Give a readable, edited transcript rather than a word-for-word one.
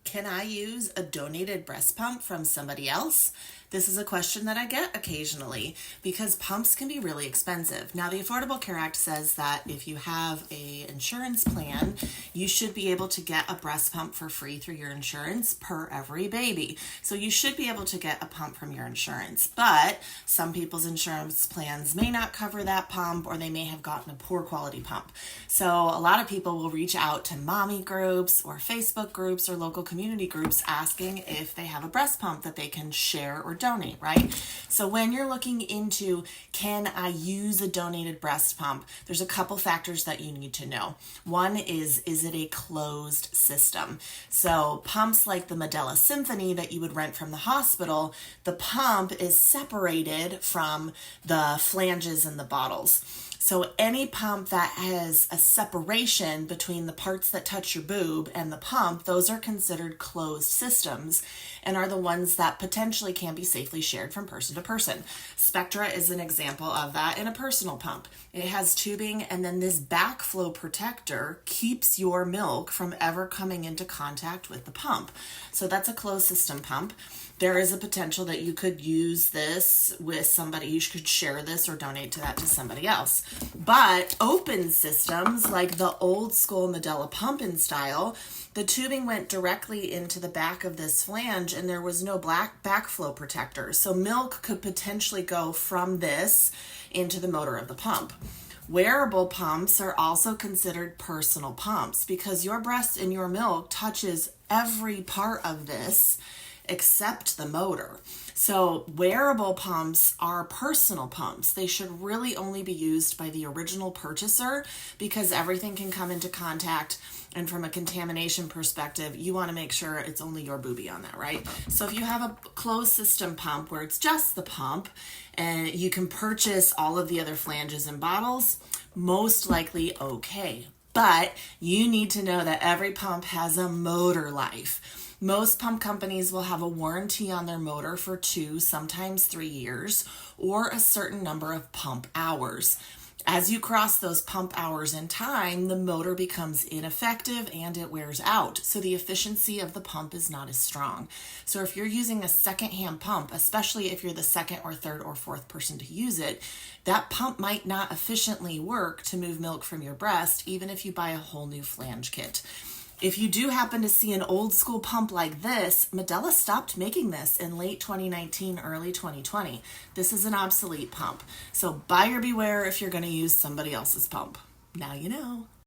Can I use a donated breast pump from somebody else? This is a question that I get occasionally because pumps can be really expensive. Now, the Affordable Care Act says that if you have a insurance plan, you should be able to get a breast pump for free through your insurance per every baby. So you should be able to get a pump from your insurance, but some people's insurance plans may not cover that pump, or they may have gotten a poor quality pump. So a lot of people will reach out to mommy groups or Facebook groups or local community groups asking if they have a breast pump that they can share or donate, right? So when you're looking into, can I use a donated breast pump, there's a couple factors that you need to know. One is it a closed system? So pumps like the Medela Symphony that you would rent from the hospital, the pump is separated from the flanges and the bottles. So any pump that has a separation between the parts that touch your boob and the pump, those are considered closed systems and are the ones that potentially can be safely shared from person to person. Spectra is an example of that in a personal pump. It has tubing, and then this backflow protector keeps your milk from ever coming into contact with the pump. So that's a closed system pump. There is a potential that you could use this with somebody. You could share this or donate to somebody else. But open systems, like the old school Medela pump-in style, the tubing went directly into the back of this flange and there was no backflow protector. So milk could potentially go from this into the motor of the pump. Wearable pumps are also considered personal pumps because your breast and your milk touches every part of this except the motor. So wearable pumps are personal pumps. They should really only be used by the original purchaser because everything can come into contact, and from a contamination perspective, you want to make sure it's only your boobie on that, right? So if you have a closed system pump where it's just the pump and you can purchase all of the other flanges and bottles, most likely okay. But you need to know that every pump has a motor life. Most pump companies will have a warranty on their motor for 2, sometimes 3 years, or a certain number of pump hours. As you cross those pump hours in time, the motor becomes ineffective and it wears out. So the efficiency of the pump is not as strong. So if you're using a secondhand pump, especially if you're the second or third or fourth person to use it, that pump might not efficiently work to move milk from your breast, even if you buy a whole new flange kit. If you do happen to see an old school pump like this, Medela stopped making this in late 2019, early 2020. This is an obsolete pump. So buyer beware if you're going to use somebody else's pump. Now you know.